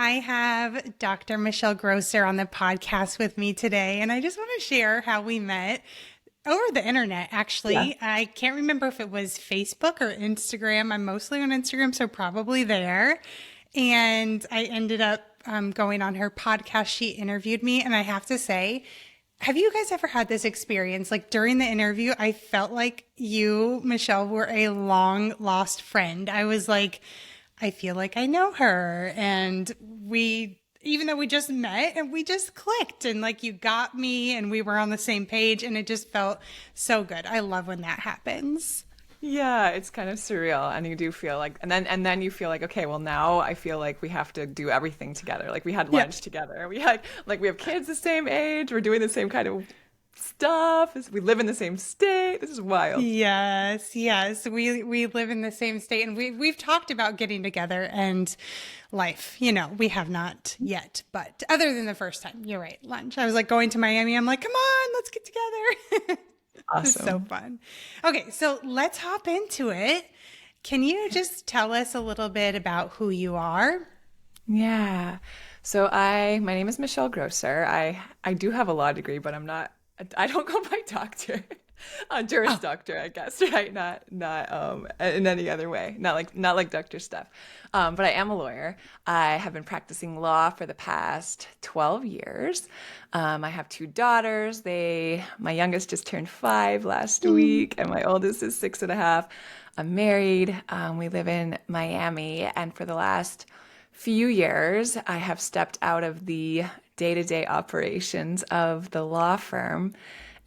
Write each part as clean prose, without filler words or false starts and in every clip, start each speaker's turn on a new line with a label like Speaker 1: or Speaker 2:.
Speaker 1: I have Dr. Michelle Grosser on the podcast with me today, and I just want to share how we met over the internet,
Speaker 2: Yeah.
Speaker 1: actually. I can't remember if it was Facebook or Instagram. I'm mostly on Instagram, so probably there. And I ended up going on her podcast. She interviewed me, and I have to say, have you guys ever had this experience? Like during the interview, I felt like you, Michelle, were a long lost friend. I was like, I feel like I know her. And even though we just met and we just clicked and like you got me and we were on the same page and it just felt so good. I love when that happens.
Speaker 2: Yeah, it's kind of surreal and you do feel like and then you feel like okay, well now I feel like we have to do everything together. Like we had
Speaker 1: Yeah.
Speaker 2: lunch together. We had like we have kids the same age. We're doing the same kind of stuff. We live in the same state. This is wild.
Speaker 1: Yes, yes. We live in the same state and we've talked about getting together and life. We have not yet, but other than the first time, you're right, lunch. I was like going to Miami. I'm like, come on, let's get together. It's so
Speaker 2: Awesome.
Speaker 1: fun. Okay, so let's hop into it. Can you just tell us a little bit about who you are?
Speaker 2: Yeah. So my name is Michelle Grosser. I do have a law degree, but I don't go by doctor. A Juris
Speaker 1: Oh,
Speaker 2: Doctor, I guess, right? Not in any other way. Not like doctor stuff. But I am a lawyer. I have been practicing law for the past 12 years. I have two daughters. My youngest just turned 5 last
Speaker 1: mm,
Speaker 2: week, and my oldest is 6.5. I'm married. We live in Miami, and for the last few years, I have stepped out of the day-to-day operations of the law firm,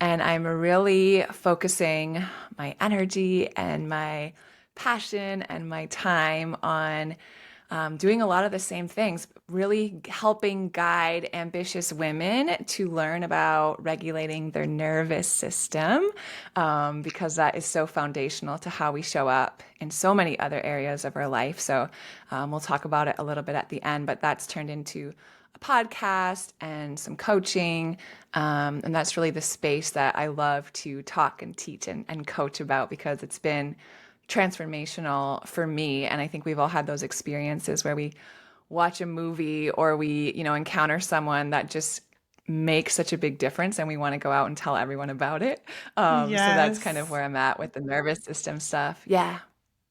Speaker 2: and I'm really focusing my energy and my passion and my time on doing a lot of the same things, really helping guide ambitious women to learn about regulating their nervous system, because that is so foundational to how we show up in so many other areas of our life. So we'll talk about it a little bit at the end, but that's turned into a podcast and some coaching. And that's really the space that I love to talk and teach and coach about because it's been transformational for me. And I think we've all had those experiences where we watch a movie or we, encounter someone that just makes such a big difference and we want to go out and tell everyone about it. So that's kind of
Speaker 1: yes.
Speaker 2: where I'm at with the nervous system stuff. Yeah.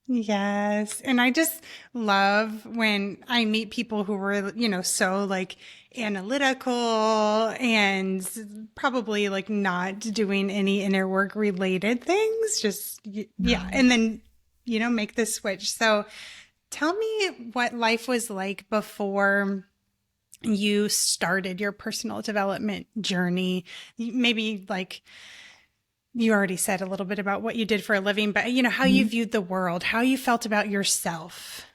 Speaker 1: Yes. And I just love when I meet people who were, so like analytical and probably like not doing any inner work related things. Just, yeah.
Speaker 2: No.
Speaker 1: And then, make the switch. So tell me what life was like before you started your personal development journey. Maybe like, you already said a little bit about what you did for a living, but how you
Speaker 2: Mhm.
Speaker 1: viewed the world, how you felt about yourself.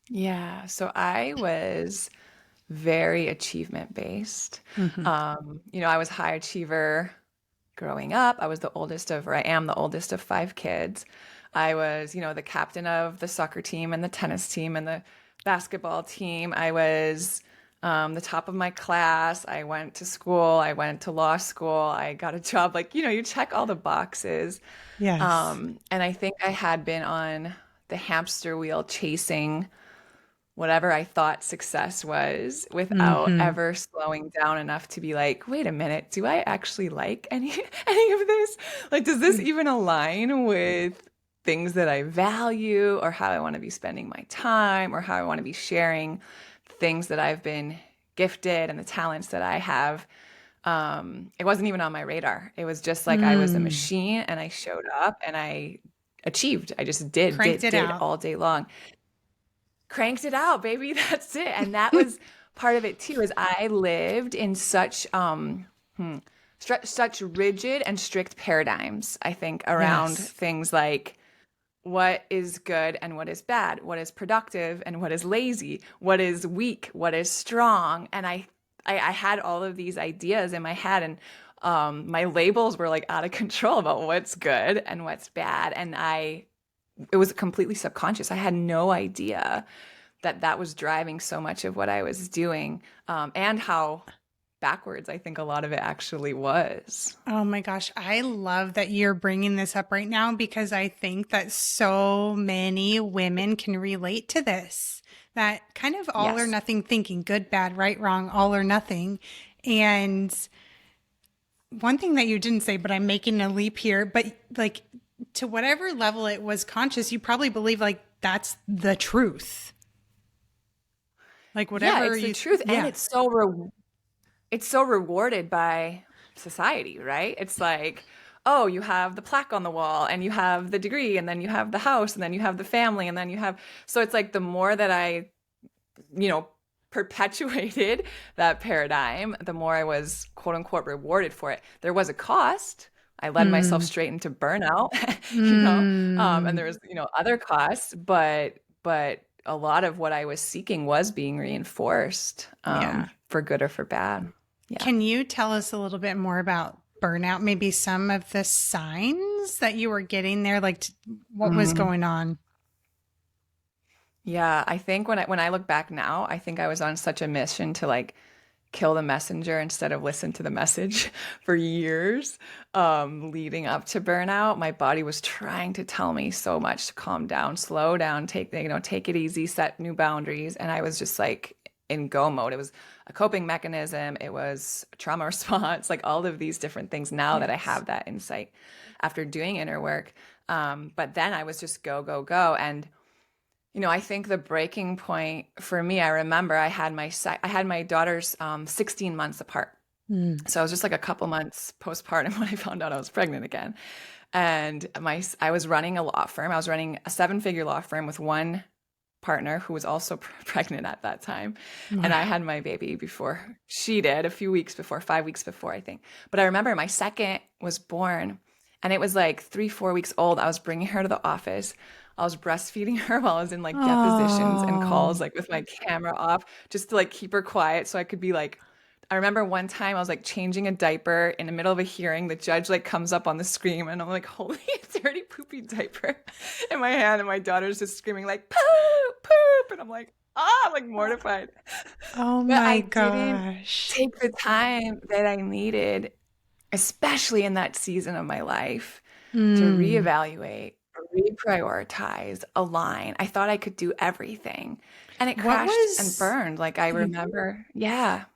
Speaker 2: Yeah. So I was very achievement based.
Speaker 1: Hmm.
Speaker 2: I was high achiever growing up. I am the oldest of 5 kids. I was, the captain of the soccer team and the tennis team and the basketball team. I was the top of my class. I went to school. I went to law school. I got a job. Like, you check all the boxes.
Speaker 1: Yes.
Speaker 2: And I think I had been on the hamster wheel chasing whatever I thought success was without
Speaker 1: Hmm.
Speaker 2: ever slowing down enough to be like, wait a minute, do I actually like any any of this? Like, does this even align with things that I value or how I want to be spending my time or how I want to be sharing things that I've been gifted and the talents that I have? It wasn't even on my radar. It was just like I was a
Speaker 1: Mm.
Speaker 2: machine and I showed up and I achieved. I just did,
Speaker 1: Cranked
Speaker 2: did,
Speaker 1: it
Speaker 2: did
Speaker 1: out.
Speaker 2: all day long, cranked it out, baby. That's it. And that was part of it too, is I lived in such rigid and strict paradigms, I think, around
Speaker 1: Yes.
Speaker 2: things like what is good and what is bad, what is productive and what is lazy, what is weak, what is strong. And I had all of these ideas in my head, and my labels were like out of control about what's good and what's bad. And it was completely subconscious. I had no idea that that was driving so much of what I was doing, and how backwards I think a lot of it actually was.
Speaker 1: Oh my gosh. I love that you're bringing this up right now because I think that so many women can relate to this. that kind of all or
Speaker 2: Yes.
Speaker 1: nothing thinking, good, bad, right, wrong, all or nothing. And one thing that you didn't say, but I'm making a leap here, but like to whatever level it was conscious, you probably believe like that's the truth. Like
Speaker 2: Yeah,
Speaker 1: whatever
Speaker 2: it's the
Speaker 1: you,
Speaker 2: truth, and
Speaker 1: yeah.
Speaker 2: it's so rewarded by society, right? It's like, oh, you have the plaque on the wall, and you have the degree, and then you have the house, and then you have the family, and then you have, so it's like the more that I, you know, perpetuated that paradigm, the more I was quote unquote rewarded for it. There was a cost. I led myself
Speaker 1: Mm,
Speaker 2: straight into burnout, and
Speaker 1: mm,
Speaker 2: there was, other costs, but a lot of what I was seeking was being reinforced,
Speaker 1: yeah.
Speaker 2: for good or for bad. Yeah.
Speaker 1: Can you tell us a little bit more about burnout? Maybe some of the signs that you were getting there, like what was
Speaker 2: Mm.
Speaker 1: going on?
Speaker 2: Yeah, I think when I look back now, I think I was on such a mission to like kill the messenger instead of listen to the message for years, leading up to burnout. My body was trying to tell me so much to calm down, slow down, take it easy, set new boundaries, and I was just like in go mode. It was a coping mechanism, it was a trauma response, like all of these different things now that I
Speaker 1: Yes.
Speaker 2: have that insight after doing inner work. But then I was just go, go, go. And I think the breaking point for me, I remember I had my daughters 16 months apart.
Speaker 1: Mm.
Speaker 2: So I was just like a couple months postpartum when I found out I was pregnant again. And I was running a law firm. I was running a seven-figure law firm with one partner who was also pregnant at that time. And I
Speaker 1: Wow.
Speaker 2: had my baby before she did, a few weeks before, 5 weeks before, I think. But I remember my second was born and it was like 3, 4 weeks old. I was bringing her to the office. I was breastfeeding her while I was in like depositions and calls,
Speaker 1: Oh,
Speaker 2: like with my camera off, just to like keep her quiet so I could be like, I remember one time I was like changing a diaper in the middle of a hearing. The judge like comes up on the screen and I'm like holding a dirty poopy diaper in my hand and my daughter's just screaming like poop, poop. And I'm like, I'm like mortified.
Speaker 1: oh
Speaker 2: But
Speaker 1: my
Speaker 2: I didn't
Speaker 1: gosh.
Speaker 2: take the time that I needed, especially in that season of my life, to
Speaker 1: Mm.
Speaker 2: reevaluate, reprioritize, align. I thought I could do everything and it
Speaker 1: What
Speaker 2: crashed and
Speaker 1: was
Speaker 2: burned. Like I remember, yeah.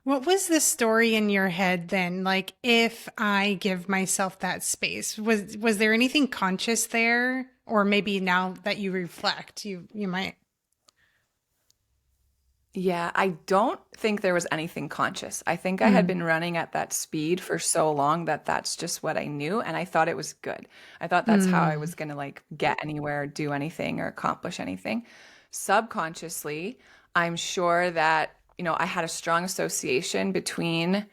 Speaker 1: what was the story in your head then? Like if I give myself that space, was there anything conscious there? Or maybe now that you reflect, you might.
Speaker 2: Yeah, I don't think there was anything conscious. I think I had
Speaker 1: Mm.
Speaker 2: been running at that speed for so long that that's just what I knew, and I thought it was good. I thought that's how I
Speaker 1: Mm.
Speaker 2: was going to like get anywhere, do anything, or accomplish anything. Subconsciously, I'm sure that, I had a strong association between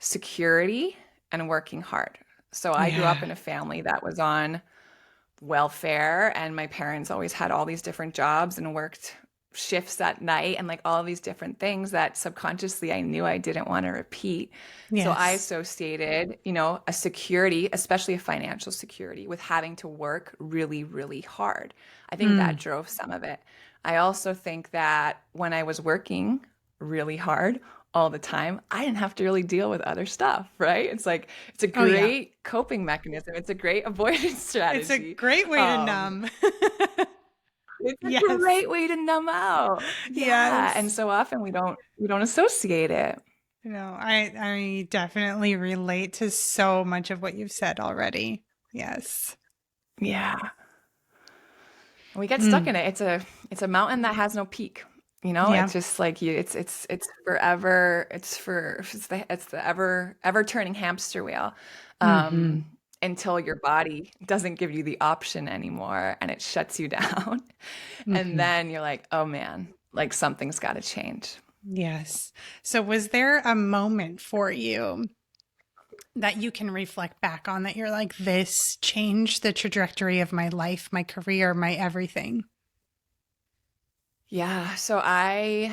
Speaker 2: security and working hard. So I grew up
Speaker 1: Yeah.
Speaker 2: in a family that was on welfare and my parents always had all these different jobs and worked shifts at night and like all these different things that subconsciously I knew I didn't want to repeat. So I
Speaker 1: Yes.
Speaker 2: associated, a security, especially a financial security, with having to work really, really hard. I think that
Speaker 1: Mm.
Speaker 2: drove some of it. I also think that when I was working really hard all the time, I didn't have to really deal with other stuff, right? It's like it's a
Speaker 1: Oh yeah.
Speaker 2: great coping mechanism. It's a great avoidance
Speaker 1: It's a
Speaker 2: strategy.
Speaker 1: great way to
Speaker 2: Um,
Speaker 1: numb.
Speaker 2: it's a
Speaker 1: Yes.
Speaker 2: great way to numb out. Yeah, and
Speaker 1: Yes.
Speaker 2: so often we don't associate it.
Speaker 1: I definitely relate to so much of what you've said already. Yes.
Speaker 2: Yeah. And we get stuck
Speaker 1: Mm.
Speaker 2: in it. It's a mountain that has no peak.
Speaker 1: Yeah.
Speaker 2: It's just like you it's forever. It's the ever turning hamster wheel.
Speaker 1: Hmm.
Speaker 2: Um until your body doesn't give you the option anymore and it shuts you down. And
Speaker 1: Hmm.
Speaker 2: then you're like, "Oh man, like something's got to change."
Speaker 1: Yes. So was there a moment for you that you can reflect back on that you're like, this changed the trajectory of my life, my career, my everything?
Speaker 2: Yeah, so I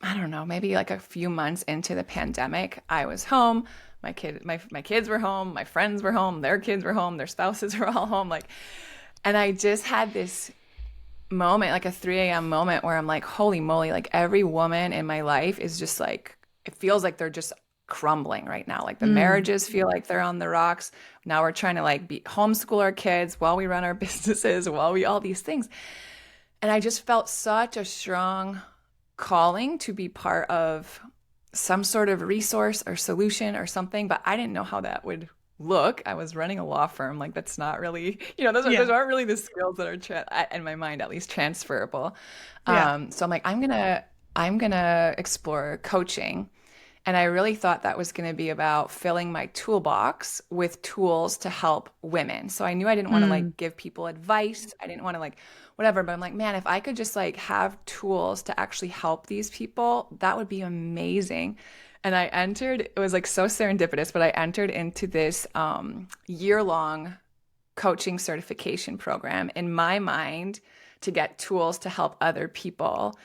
Speaker 2: don't know, maybe like a few months into the pandemic, I was home. My kids were home, my friends were home, their kids were home, their spouses were all home. Like, and I just had this moment, like a 3 a.m. moment where I'm like, holy moly, like every woman in my life is just like, it feels like they're just crumbling right now. Like the
Speaker 1: Mm.
Speaker 2: marriages feel like they're on the rocks. Now we're trying to like be homeschool our kids while we run our businesses, while we all these things. And I just felt such a strong calling to be part of some sort of resource or solution or something, but I didn't know how that would look. I was running a law firm. Like that's not really, those
Speaker 1: Yeah.
Speaker 2: aren't really the skills that are in my mind at least transferable.
Speaker 1: Yeah.
Speaker 2: So I'm like, I'm gonna explore coaching. And I really thought that was going to be about filling my toolbox with tools to help women. So I knew I didn't want to
Speaker 1: Mm.
Speaker 2: like give people advice. I didn't want to like whatever, but I'm like, man, if I could just like have tools to actually help these people, that would be amazing. And I entered, it was like so serendipitous, but I entered into this year-long coaching certification program in my mind to get tools to help other people.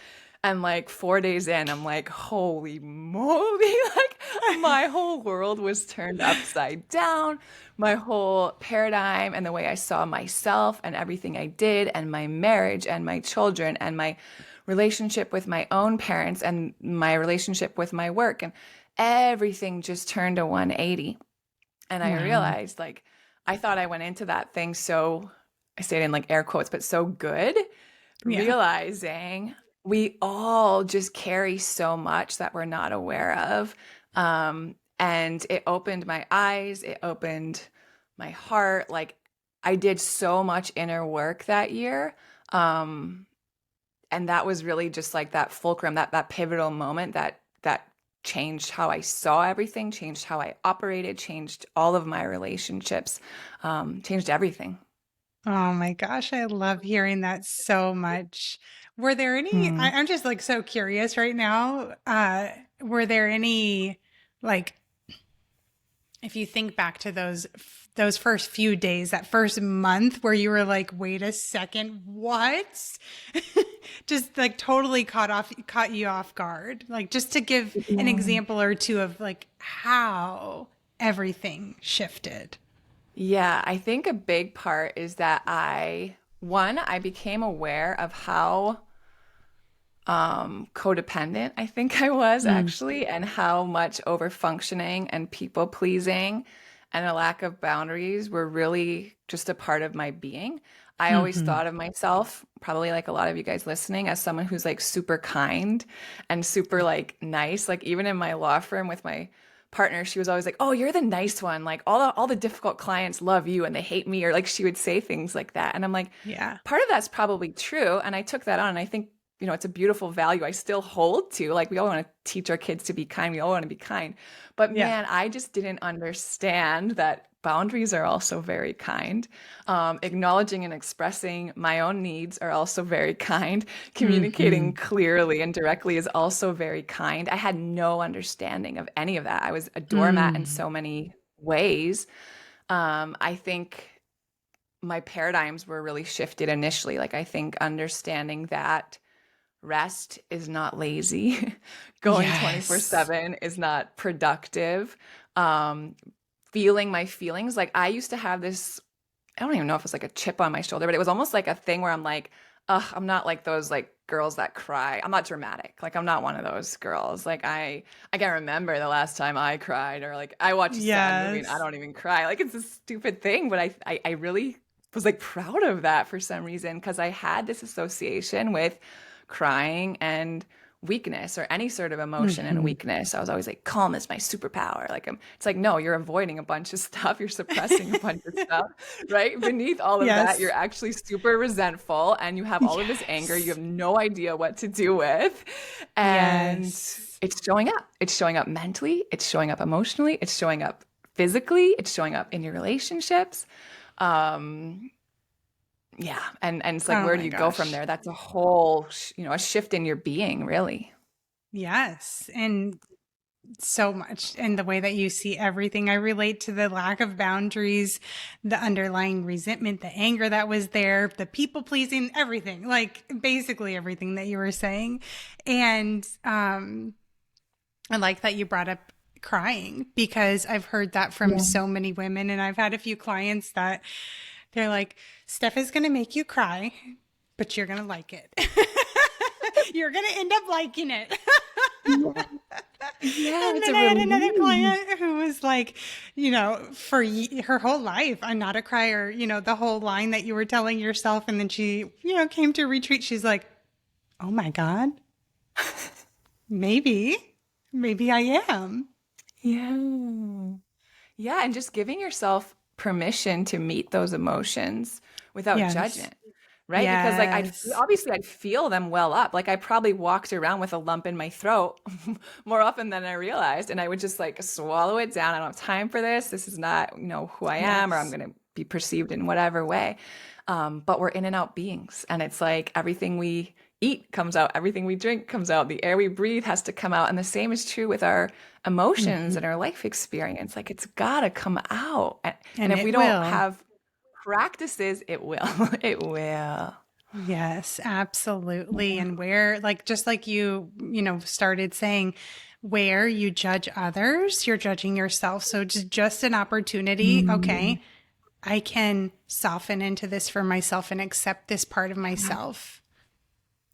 Speaker 2: And like 4 days in, I'm like, holy moly, like my whole world was turned upside down. My whole paradigm and the way I saw myself and everything I did, and my marriage and my children and my relationship with my own parents and my relationship with my work, and everything just turned a 180. And I
Speaker 1: Wow.
Speaker 2: realized like I thought I went into that thing so, I say it in like air quotes, but so good,
Speaker 1: Yeah.
Speaker 2: realizing we all just carry so much that we're not aware of. And it opened my eyes, it opened my heart. Like I did so much inner work that year. Um, and that was really just like that fulcrum, that pivotal moment that changed how I saw everything, changed how I operated, changed all of my relationships, changed everything.
Speaker 1: Oh my gosh, I love hearing that so much. Were there any,
Speaker 2: Mm.
Speaker 1: I'm just like so curious right now. Were there any, like, if you think back to those first few days, that first month where you were like, wait a second, what? Just like totally caught you off guard. Like just to give an example or two of like how everything shifted.
Speaker 2: Yeah, I think a big part is that I became aware of how codependent I think I was
Speaker 1: Mm.
Speaker 2: actually, and how much over functioning and people pleasing and a lack of boundaries were really just a part of my being. I always
Speaker 1: Hmm.
Speaker 2: thought of myself, probably like a lot of you guys listening, as someone who's like super kind and super like nice. Like even in my law firm with my partner, she was always like, "Oh, you're the nice one. Like all the difficult clients love you and they hate me," or like she would say things like that. And I'm like,
Speaker 1: Yeah.
Speaker 2: part of that's probably true, and I took that on, and I think it's a beautiful value I still hold to. Like we all want to teach our kids to be kind. We all want to be kind. But
Speaker 1: Yeah.
Speaker 2: man, I just didn't understand that boundaries are also very kind. Acknowledging and expressing my own needs are also very kind. Communicating
Speaker 1: Hmm.
Speaker 2: clearly and directly is also very kind. I had no understanding of any of that. I was a doormat in
Speaker 1: Mm.
Speaker 2: so many ways. I think my paradigms were really shifted initially. Like I think understanding that rest is not lazy. Going
Speaker 1: Yes.
Speaker 2: 24/7 is not productive. Um, Feeling my feelings. Like I used to have this, I don't even know if it's like a chip on my shoulder, but it was almost like a thing where I'm like, ugh, I'm not like those like girls that cry. I'm not dramatic. Like I'm not one of those girls. Like I can't remember the last time I cried, or like I watch a sad movie and I
Speaker 1: Yes.
Speaker 2: don't even cry. Like it's a stupid thing, but I really was like proud of that for some reason, because I had this association with crying and weakness, or any sort of emotion and
Speaker 1: Hmm.
Speaker 2: weakness. I was always like, calm is my superpower. Like it's like, no, you're avoiding a bunch of stuff. You're suppressing a bunch of stuff, right? Beneath all of that, you're
Speaker 1: Yes.
Speaker 2: actually super resentful and you have all of this anger you
Speaker 1: Yes.
Speaker 2: have no idea what to do with. And
Speaker 1: Yes.
Speaker 2: it's showing up. It's showing up mentally, it's showing up emotionally, it's showing up physically, it's showing up in your relationships. Um, yeah, and it's like,
Speaker 1: Oh
Speaker 2: where do
Speaker 1: my
Speaker 2: you go from
Speaker 1: gosh.
Speaker 2: there? That's a whole, a shift in your being, really.
Speaker 1: Yes. And so much. And the way that you see everything, I relate to the lack of boundaries, the underlying resentment, the anger that was there, the people pleasing, everything, like basically everything that you were saying. And I like that you brought up crying because I've heard that from
Speaker 2: Yeah.
Speaker 1: so many women. And I've had a few clients that they're like, Steph is going to make you cry, but you're going to like it. You're going to end up liking it.
Speaker 2: Yeah,
Speaker 1: And
Speaker 2: it's
Speaker 1: then
Speaker 2: a
Speaker 1: I had another
Speaker 2: relief.
Speaker 1: client who was like, for her whole life, I'm not a crier, the whole line that you were telling yourself. And then she, came to retreat. She's like, oh my God, maybe, maybe I am.
Speaker 2: Yeah. Yeah, and just giving yourself permission to meet those emotions without
Speaker 1: Yes.
Speaker 2: judgment, right? Because like
Speaker 1: Yes.
Speaker 2: obviously I'd feel them well up. Like I probably walked around with a lump in my throat more often than I realized, and I would just like swallow it down. I don't have time for this. This is not, who I am, or I'm
Speaker 1: Yes.
Speaker 2: going to be perceived in whatever way. But we're in and out beings, and it's like everything we eat comes out, everything we drink comes out, the air we breathe has to come out. And the same is true with our emotions
Speaker 1: Mhm.
Speaker 2: and our life experience. Like it's got to come out. And
Speaker 1: And
Speaker 2: if we
Speaker 1: it
Speaker 2: don't
Speaker 1: will.
Speaker 2: have practices, it will. It will.
Speaker 1: Yes, absolutely. And where, like, just like started saying, where you judge others, you're judging yourself. So just an opportunity.
Speaker 2: Mm.
Speaker 1: Okay, I can soften into this for myself and accept this part of myself.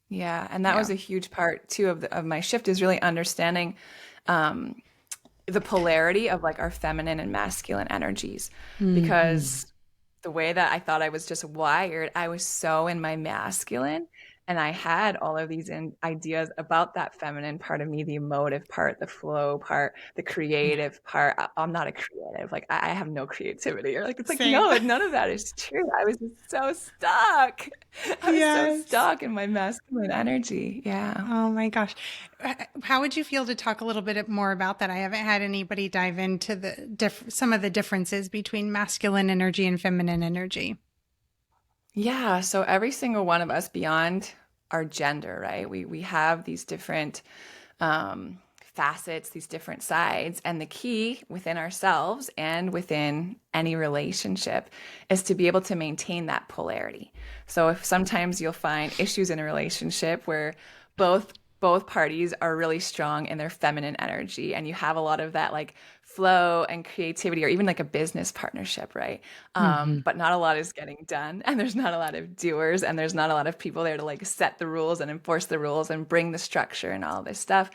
Speaker 2: Yeah, and that
Speaker 1: Yeah.
Speaker 2: was a huge part too of my shift is really understanding um, the polarity of like our feminine and masculine energies,
Speaker 1: Hmm.
Speaker 2: because the way that I thought I was just wired, I was so in my masculine, and I had all of these ideas about that feminine part of me, the emotive part, the flow part, the
Speaker 1: Yeah.
Speaker 2: creative part. I'm not a creative, like I have no creativity, or like it's like
Speaker 1: Same.
Speaker 2: no, none of that is true. I was just so stuck. I was so
Speaker 1: Yes.
Speaker 2: stuck in my masculine energy. Yeah.
Speaker 1: Oh my gosh. How would you feel to talk a little bit more about that? I haven't had anybody dive into some of the differences between masculine energy and feminine energy.
Speaker 2: Yeah, so every single one of us beyond our gender, right? We have these different facets, these different sides, and the key within ourselves and within any relationship is to be able to maintain that polarity. So if sometimes you'll find issues in a relationship where both both parties are really strong in their feminine energy and you have a lot of that like flow and creativity, or even like a business partnership, right?
Speaker 1: Hmm.
Speaker 2: But not a lot is getting done, and there's not a lot of doers, and there's not a lot of people there to like set the rules and enforce the rules and bring the structure and all this stuff.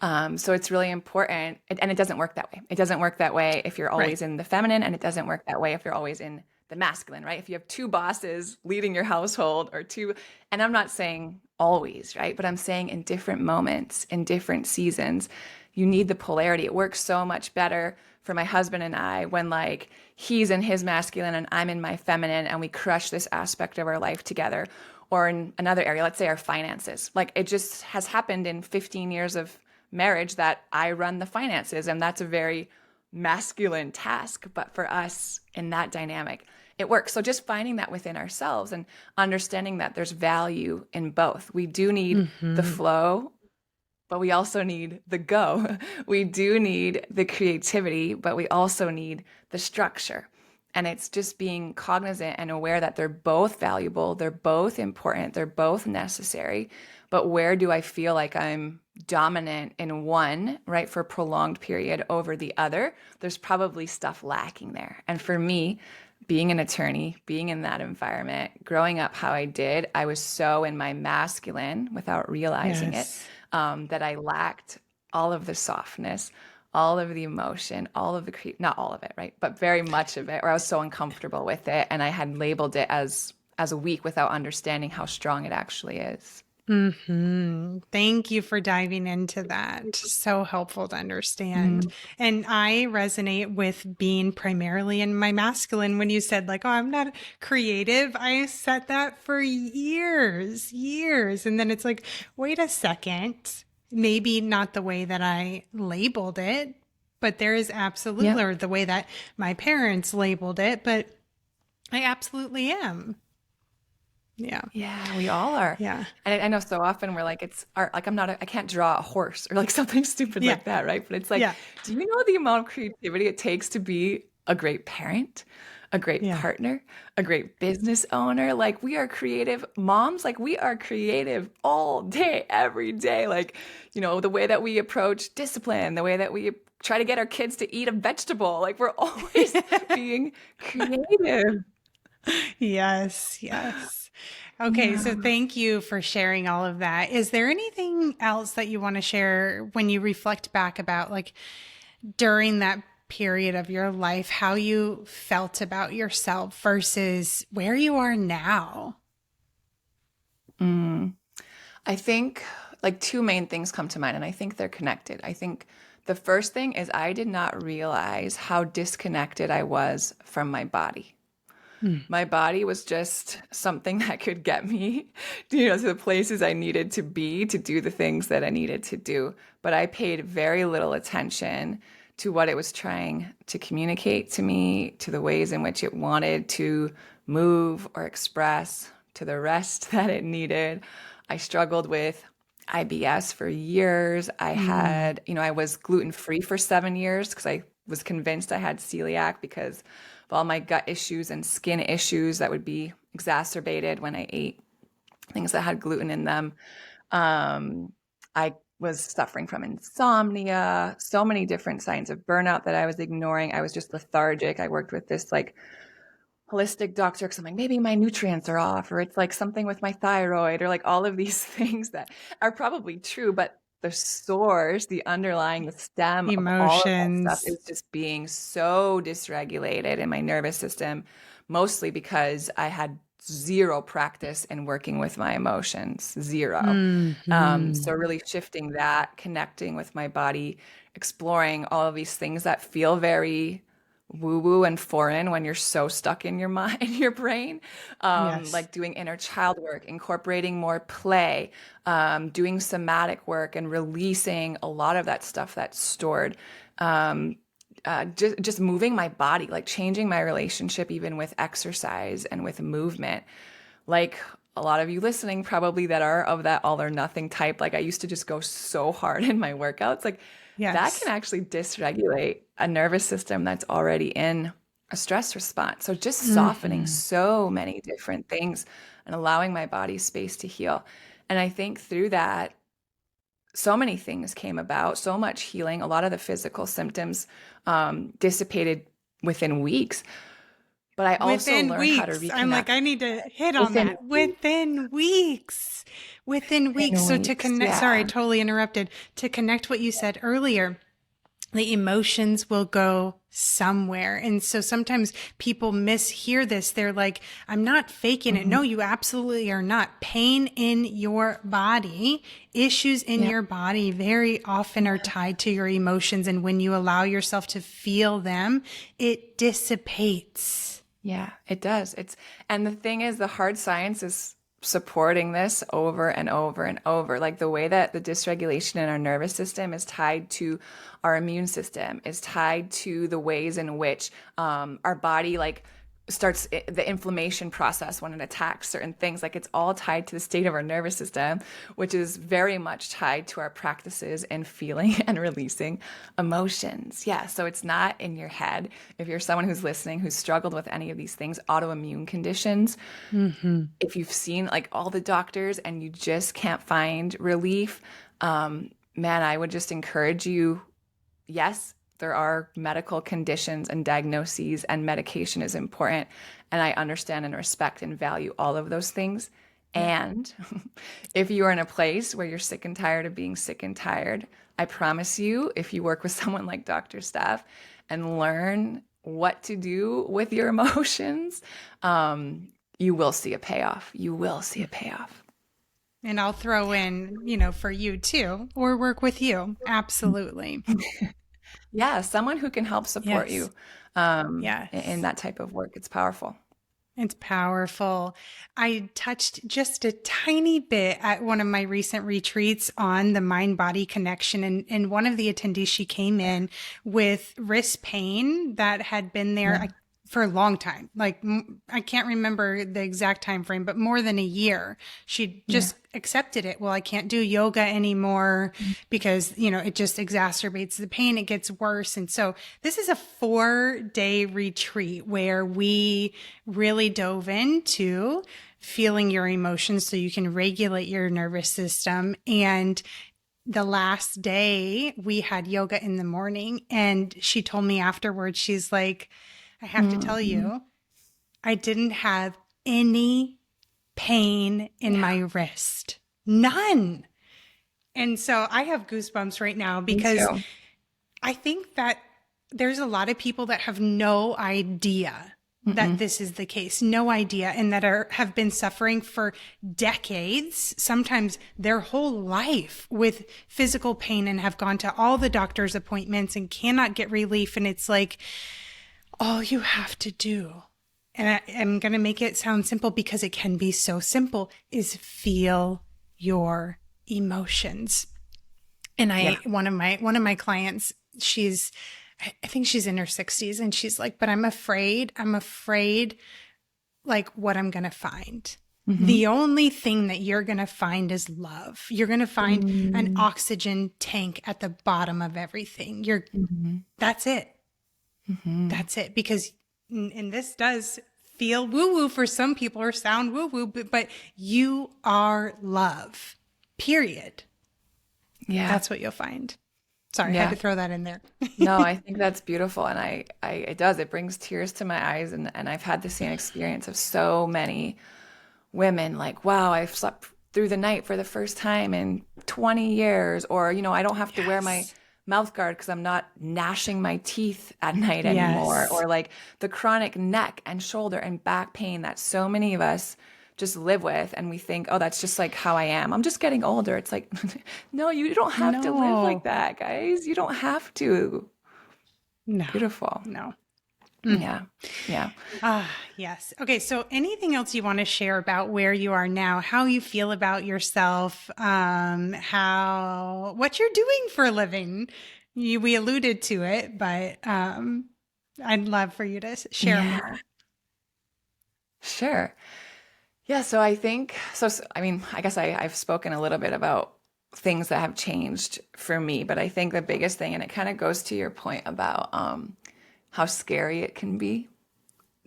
Speaker 2: So it's really important, and it doesn't work that way. It doesn't work that way if you're
Speaker 1: Right.
Speaker 2: always in the feminine, and it doesn't work that way if you're always in the masculine, right? If you have two bosses leading your household, or two, and I'm not saying always, right? But I'm saying in different moments, in different seasons, you need the polarity. It works so much better for my husband and I when like he's in his masculine and I'm in my feminine, and we crush this aspect of our life together. Or in another area, let's say our finances. Like it just has happened in 15 years of marriage that I run the finances, and that's a very masculine task. But for us in that dynamic, it works. So just finding that within ourselves and understanding that there's value in both. We do need the
Speaker 1: Hmm.
Speaker 2: flow, but we also need the go. We do need the creativity, but we also need the structure. And it's just being cognizant and aware that they're both valuable, they're both important, they're both necessary. But where do I feel like I'm dominant in one, right, for a prolonged period over the other? There's probably stuff lacking there. And for me, being an attorney, being in that environment, growing up how I did, I was so in my masculine without realizing it,
Speaker 1: Yes.
Speaker 2: that I lacked all of the softness, all of the emotion, all of the not all of it, right? But very much of it, or I was so uncomfortable with it, and I had labeled it as a weak without understanding how strong it actually is.
Speaker 1: Thank you for diving into that. So helpful to understand.
Speaker 2: Mm.
Speaker 1: And I resonate with being primarily in my masculine when you said, like, oh, I'm not creative. I said that for years, years. And then it's like, wait a second. Maybe not the way that I labeled it, but there is absolutely,
Speaker 2: Yep.
Speaker 1: or the way that my parents labeled it, but I absolutely am. Yeah.
Speaker 2: Yeah, we all are.
Speaker 1: Yeah.
Speaker 2: And I know so often we're like, it's art. Like I can't draw a horse or like something stupid
Speaker 1: Yeah.
Speaker 2: like that, right? But it's like,
Speaker 1: Yeah.
Speaker 2: do you know the amount of creativity it takes to be a great parent, a great
Speaker 1: Yeah.
Speaker 2: partner, a great business owner? Like we are creative moms. Like we are creative all day, every day. Like, the way that we approach discipline, the way that we try to get our kids to eat a vegetable. Like we're always being creative.
Speaker 1: Yes, yes. Okay, so
Speaker 2: Yeah.
Speaker 1: thank you for sharing all of that. Is there anything else that you want to share when you reflect back about like during that period of your life, how you felt about yourself versus where you are now?
Speaker 2: Mm. I think like two main things come to mind, and I think they're connected. I think the first thing is I did not realize how disconnected I was from my body.
Speaker 1: Mm.
Speaker 2: My body was just something that could get me, to the places I needed to be to do the things that I needed to do. But I paid very little attention to what it was trying to communicate to me, to the ways in which it wanted to move or express, to the rest that it needed. I struggled with IBS for years.
Speaker 1: Mm.
Speaker 2: I was gluten free for 7 years because I was convinced I had celiac because of all my gut issues and skin issues that would be exacerbated when I ate things that had gluten in them. I was suffering from insomnia, so many different signs of burnout that I was ignoring. I was just lethargic. I worked with this like holistic doctor because I'm like, maybe my nutrients are off, or it's like something with my thyroid, or like all of these things that are probably true, but the source, the underlying, the stem of all of that stuff
Speaker 1: Emotions.
Speaker 2: is just being so dysregulated in my nervous system, mostly because I had zero practice in working with my emotions, zero. So
Speaker 1: Hmm.
Speaker 2: really shifting that, connecting with my body, exploring all of these things that feel very woo woo and foreign when you're so stuck in your mind, in your brain,
Speaker 1: Yes.
Speaker 2: like doing inner child work, incorporating more play, doing somatic work, and releasing a lot of that stuff that's stored. Just moving my body, like changing my relationship even with exercise and with movement. Like a lot of you listening probably that are of that all or nothing type. Like I used to just go so hard in my workouts. Like that can
Speaker 1: Yes.
Speaker 2: actually dysregulate a nervous system that's already in a stress response. So just softening
Speaker 1: Hmm.
Speaker 2: so many different things and allowing my body space to heal. And I think through that, so many things came about, so much healing. A lot of the physical symptoms dissipated within weeks. But I also
Speaker 1: Within
Speaker 2: learned how to
Speaker 1: weeks. I'm
Speaker 2: reconnect
Speaker 1: like, I need to hit on
Speaker 2: within
Speaker 1: that.
Speaker 2: weeks.
Speaker 1: Within weeks. Within weeks.
Speaker 2: In
Speaker 1: So to
Speaker 2: weeks,
Speaker 1: connect, sorry, I
Speaker 2: yeah.
Speaker 1: totally interrupted. To connect what you said earlier, the emotions will go somewhere. And so sometimes people mishear this. They're like, I'm not faking it. No,
Speaker 2: Mhm.
Speaker 1: you absolutely are not. Pain in your body, issues in
Speaker 2: Yeah,
Speaker 1: your body very often are tied to your emotions. And when you allow yourself to feel them, it dissipates.
Speaker 2: yeah, it does. And the thing is, the hard science is supporting this over and over and over. Like the way that the dysregulation in our nervous system is tied to our immune system, is tied to the ways in which our body like starts the inflammation process when it attacks certain things. Like it's all tied to the state of our nervous system, which is very much tied to our practices in feeling and releasing emotions. Yeah, so it's not in your head. If you're someone who's listening who's struggled with any of these things, autoimmune conditions,
Speaker 1: Mm-hmm.
Speaker 2: if you've seen like all the doctors and you just can't find relief, man, I would just encourage you. Yes, there are medical conditions and diagnoses, and medication is important. And I understand and respect and value all of those things.
Speaker 1: Yeah.
Speaker 2: And if you are in a place where you're sick and tired of being sick and tired, I promise you, if you work with someone like Dr. Steph and learn what to do with your emotions, you will see a payoff. You will see a payoff.
Speaker 1: And I'll throw in, for you too, or work with you. Absolutely.
Speaker 2: Yeah, someone who can help support
Speaker 1: Yes.
Speaker 2: you in
Speaker 1: Yes.
Speaker 2: that type of work. It's powerful.
Speaker 1: It's powerful. I touched just a tiny bit at one of my recent retreats on the mind body connection. And one of the attendees, she came in with wrist pain that had been there
Speaker 2: Yeah.
Speaker 1: for a long time. Like I can't remember the exact time frame, but more than a year. She
Speaker 2: Yeah.
Speaker 1: just accepted it. Well, I can't do yoga anymore because, it just exacerbates the pain. It gets worse. And so this is a 4-day retreat where we really dove into feeling your emotions so you can regulate your nervous system. And the last day we had yoga in the morning, and she told me afterwards, she's like, I have to tell
Speaker 2: Mhm.
Speaker 1: you, I didn't have any pain in my wrist. None. And so I have goosebumps right now
Speaker 2: Me
Speaker 1: because
Speaker 2: too.
Speaker 1: I think that there's a lot of people that have no idea that
Speaker 2: Mm-mm.
Speaker 1: this is the case, no idea, and that have been suffering for decades, sometimes their whole life with physical pain, and have gone to all the doctor's appointments and cannot get relief. And it's like, all you have to do, and I'm going to make it sound simple because it can be so simple, is feel your emotions. And
Speaker 2: Yeah.
Speaker 1: one of my clients, I think she's in her 60s, and she's like, but I'm afraid like what I'm going to find.
Speaker 2: Mm-hmm.
Speaker 1: The only thing that you're going to find is love. You're going to find an
Speaker 2: Mm-hmm.
Speaker 1: oxygen tank at the bottom of everything. That's it.
Speaker 2: Mm-hmm.
Speaker 1: That's it. Because, and this does feel woo woo for some people or sound woo woo, but you are love, period.
Speaker 2: Yeah.
Speaker 1: That's what you'll find. Sorry, I had
Speaker 2: Yeah.
Speaker 1: to throw that in there.
Speaker 2: No, I think that's beautiful. And it brings tears to my eyes. And I've had the same experience of so many women like, wow, I've slept through the night for the first time in 20 years. Or, I don't have to wear my
Speaker 1: Yes.
Speaker 2: mouth guard because I'm not gnashing my teeth at night anymore.
Speaker 1: Yes.
Speaker 2: Or like the chronic neck and shoulder and back pain that so many of us just live with. And we think, oh, that's just like how I am. I'm just getting older. It's like, no, you don't have to live like
Speaker 1: No.
Speaker 2: that, guys. You don't have to.
Speaker 1: No.
Speaker 2: Beautiful.
Speaker 1: No.
Speaker 2: Yeah. Yeah.
Speaker 1: Ah, yes. Okay. So, anything else you want to share about where you are now, how you feel about yourself, what you're doing for a living? We alluded to it, but I'd love for you to share
Speaker 2: Yeah.
Speaker 1: more.
Speaker 2: Sure. Yeah. So I think, I mean, I guess I've spoken a little bit about things that have changed for me, but I think the biggest thing, and it kind of goes to your point about how scary it can be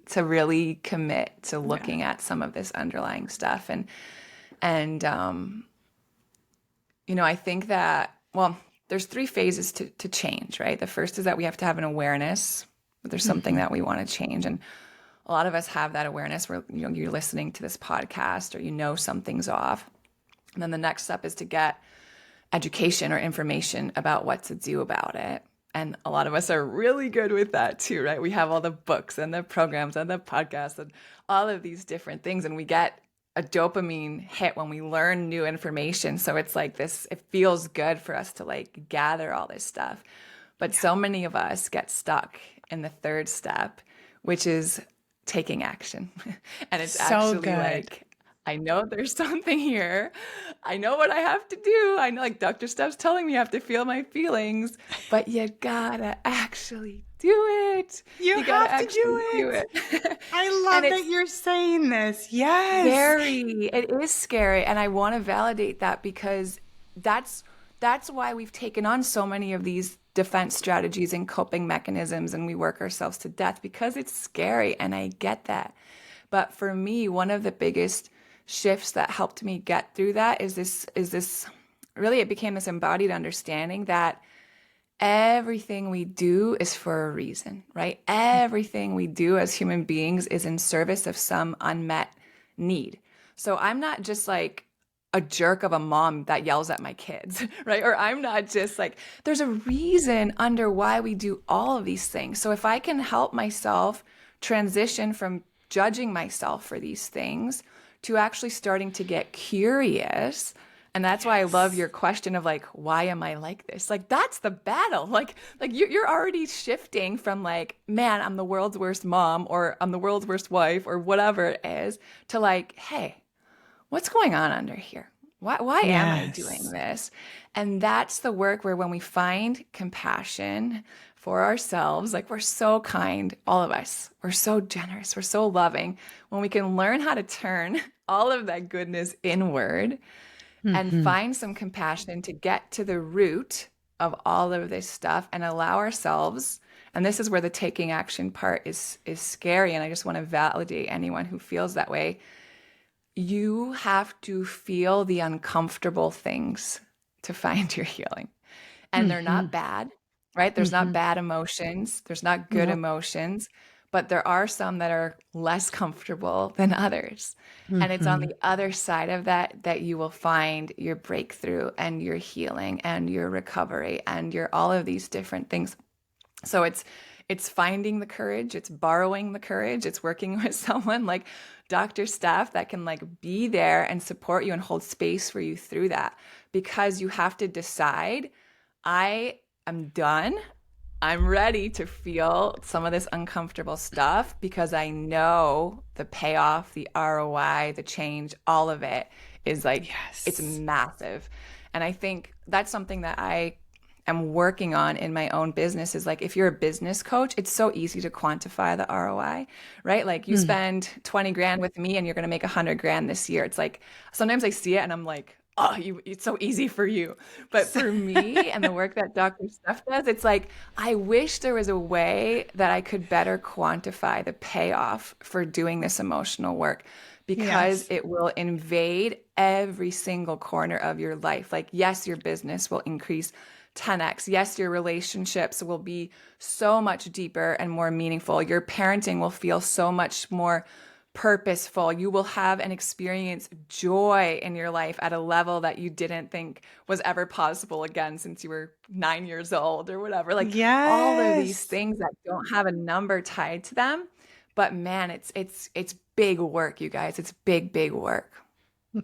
Speaker 2: to really commit to
Speaker 1: Yeah.
Speaker 2: looking at some of this underlying stuff. And I think that, well, there's three phases to change, right? The first is that we have to have an awareness that there's something
Speaker 1: Hmm.
Speaker 2: that we want to change. And a lot of us have that awareness where, you're listening to this podcast or something's off. And then the next step is to get education or information about what to do about it. And a lot of us are really good with that too, right? We have all the books and the programs and the podcasts and all of these different things. And we get a dopamine hit when we learn new information. So it's like this, it feels good for us to like gather all this stuff. But so many of us get stuck in the third step, which is taking action. And it's
Speaker 1: So
Speaker 2: actually
Speaker 1: good.
Speaker 2: like, I know there's something here. I know what I have to do. I know, like, Dr. Steph's telling me I have to feel my feelings, but you gotta actually do it.
Speaker 1: You
Speaker 2: You gotta
Speaker 1: have to do
Speaker 2: actually do
Speaker 1: it.
Speaker 2: it.
Speaker 1: I
Speaker 2: And
Speaker 1: love that
Speaker 2: it's
Speaker 1: you're saying this. Yes.
Speaker 2: it is scary. And I want to validate that because that's that's why we've taken on so many of these defense strategies and coping mechanisms and we work ourselves to death because it's scary and I get that. But for me, one of the biggest shifts that helped me get through that is this really it became this embodied understanding that everything we do is for a reason, right? Everything we do as human beings is in service of some unmet need. So I'm not just like a jerk of a mom that yells at my kids, right? Or I'm not just like, there's a reason under why we do all of these things. So if I can help myself transition from judging myself for these things to actually starting to get curious. And that's why I love
Speaker 1: Yes.
Speaker 2: your question of like, why am I like this? Like that's the battle. Like you're already shifting from like, man, I'm the world's worst mom or I'm the world's worst wife or whatever it is to like, hey, what's going on under here? Why am I doing
Speaker 1: Yes.
Speaker 2: this? And that's the work where when we find compassion for ourselves, like we're so kind, all of us, we're so generous, we're so loving, when we can learn how to turn all of that goodness inward and
Speaker 1: Hmm.
Speaker 2: find some compassion to get to the root of all of this stuff and allow ourselves, and this is where the taking action part is scary, and I just want to validate anyone who feels that way. You have to feel the uncomfortable things to find your healing. And they're
Speaker 1: Hmm.
Speaker 2: not bad, right? There's not
Speaker 1: Hmm.
Speaker 2: bad emotions, there's not good
Speaker 1: Nope.
Speaker 2: emotions, but there are some that are less comfortable than others. And it's on
Speaker 1: Hmm.
Speaker 2: the other side of that that you will find your breakthrough and your healing and your recovery and your all of these different things. So it's finding the courage, it's borrowing the courage, it's working with someone like Dr. Steph that can like be there and support you and hold space for you through that, because you have to decide, I am done. I'm ready to feel some of this uncomfortable stuff because I know the payoff, the ROI, the change, all of it is like, it's
Speaker 1: Yes.
Speaker 2: massive. And I think that's something that I am working on in my own business is like, if you're a business coach, it's so easy to quantify the ROI, right? Like you
Speaker 1: Mm.
Speaker 2: spend 20 grand with me and you're going to make 100 grand this year. It's like, sometimes I see it and I'm like, oh, it's so easy for you. But for me and the work that Dr. Steph does, it's like, I wish there was a way that I could better quantify the payoff for doing this emotional work, because
Speaker 1: Yes.
Speaker 2: it will invade every single corner of your life. Like, yes, your business will increase 10x. Yes, your relationships will be so much deeper and more meaningful. Your parenting will feel so much more purposeful. You will have and experience joy in your life at a level that you didn't think was ever possible again since you were 9 years old or whatever. Like all of these
Speaker 1: Yes.
Speaker 2: things that don't have a number tied to them. But man, it's big work, you guys. It's big, big work.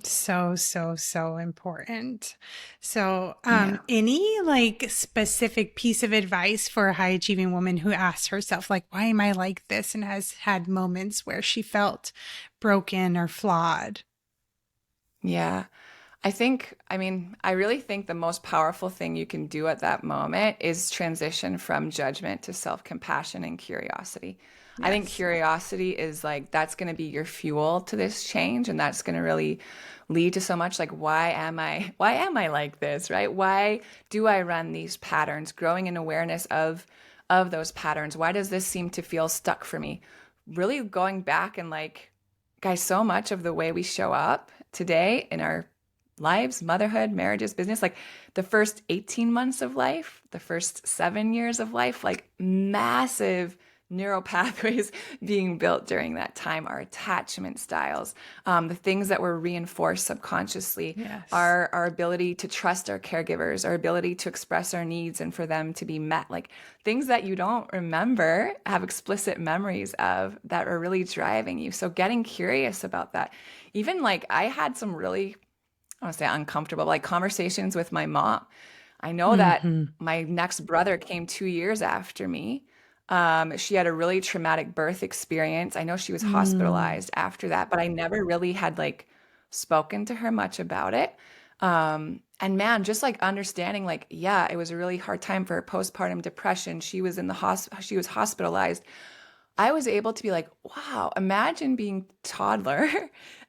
Speaker 1: So, so, so important. So,
Speaker 2: Yeah.
Speaker 1: any like specific piece of advice for a high achieving woman who asks herself, like, why am I like this? And has had moments where she felt broken or flawed?
Speaker 2: Yeah. I mean, I really think the most powerful thing you can do at that moment is transition from judgment to self-compassion and curiosity. I think
Speaker 1: Yes.
Speaker 2: curiosity is like, that's going to be your fuel to this change. And that's going to really lead to so much like, why am I like this, right? Why do I run these patterns? Growing in awareness of those patterns. Why does this seem to feel stuck for me? Really going back and like, guys, so much of the way we show up today in our lives, motherhood, marriages, business, like the first 18 months of life, the first 7 years of life, like massive neural pathways being built during that time, our attachment styles, the things that were reinforced subconsciously,
Speaker 1: Yes.
Speaker 2: our ability to trust our caregivers, our ability to express our needs and for them to be met, like things that you don't remember, have explicit memories of that are really driving you. So getting curious about that. Even like I had some really, I want to say uncomfortable, like conversations with my mom. I know that
Speaker 1: Hmm.
Speaker 2: my next brother came 2 years after me. She had a really traumatic birth experience. I know she was
Speaker 1: Mm.
Speaker 2: hospitalized after that, but I never really had like spoken to her much about it. And man, just like understanding, like, yeah, it was a really hard time for her postpartum depression. She was in the she was hospitalized. I was able to be like, wow, imagine being toddler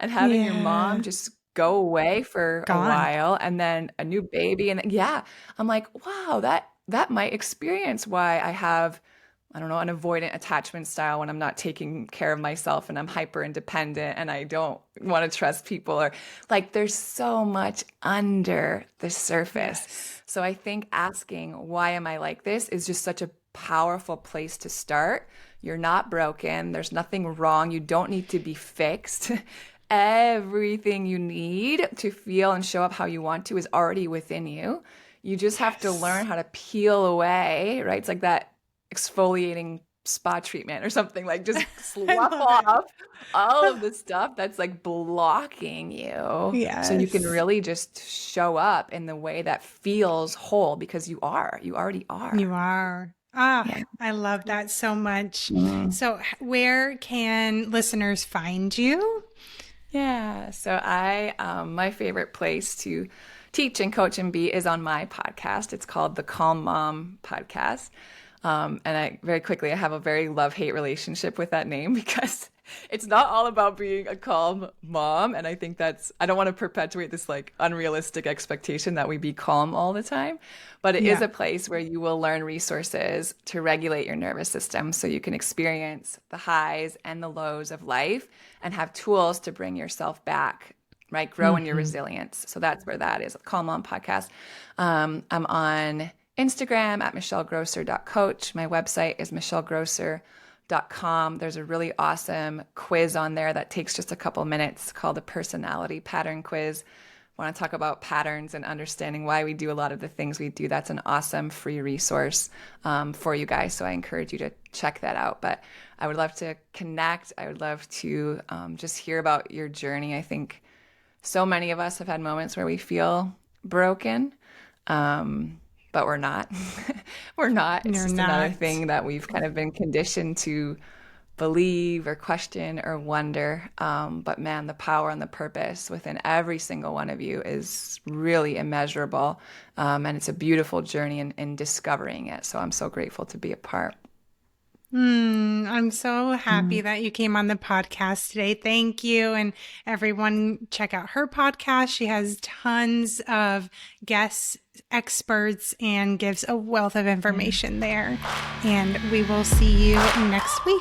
Speaker 2: and having your mom
Speaker 1: Yeah.
Speaker 2: just go away for a
Speaker 1: Gone.
Speaker 2: while and then a new baby. And yeah, I'm like, wow, that might experience why I have, I don't know, an avoidant attachment style when I'm not taking care of myself and I'm hyper independent and I don't want to trust people, or like there's so much under the surface.
Speaker 1: Yes.
Speaker 2: So I think asking, why am I like this, is just such a powerful place to start. You're not broken. There's nothing wrong. You don't need to be fixed. Everything you need to feel and show up how you want to is already within you. You just have to learn
Speaker 1: Yes.
Speaker 2: how to peel away, right? It's like that exfoliating spa treatment or something, like just
Speaker 1: I
Speaker 2: slough
Speaker 1: love it.
Speaker 2: off all of the stuff that's like blocking you so you can
Speaker 1: Yes.
Speaker 2: really just show up in the way that feels whole, because you already
Speaker 1: You
Speaker 2: are.
Speaker 1: are. Ah,
Speaker 2: Yeah.
Speaker 1: I love that so much.
Speaker 2: Mm.
Speaker 1: So, where can listeners find you?
Speaker 2: Yeah. So my favorite place to teach and coach and be is on my podcast. It's called the Calm Mom Podcast. And I have a very love-hate relationship with that name because it's not all about being a calm mom. And I think I don't want to perpetuate this like unrealistic expectation that we be calm all the time. But it is
Speaker 1: Yeah.
Speaker 2: a place where you will learn resources to regulate your nervous system so you can experience the highs and the lows of life and have tools to bring yourself back, right? Grow in your
Speaker 1: Hmm.
Speaker 2: resilience. So that's where that is. Calm Mom Podcast. I'm on Instagram at michellegrosser.coach. My website is michellegrosser.com. There's a really awesome quiz on there that takes just a couple minutes called the personality pattern quiz. Want to talk about patterns and understanding why we do a lot of the things we do. That's an awesome free resource for you guys. So I encourage you to check that out. But I would love to connect. I would love to just hear about your journey. I think so many of us have had moments where we feel broken, but we're not. We're not. It's
Speaker 1: You're
Speaker 2: just another
Speaker 1: not.
Speaker 2: thing that we've kind of been conditioned to believe or question or wonder. But man, the power and the purpose within every single one of you is really immeasurable. And it's a beautiful journey in discovering it. So I'm so grateful to be a part.
Speaker 1: I'm so happy that you came on the podcast today. Thank you. And everyone, check out her podcast. She has tons of guests, experts, and gives a wealth of information there. And we will see you next week.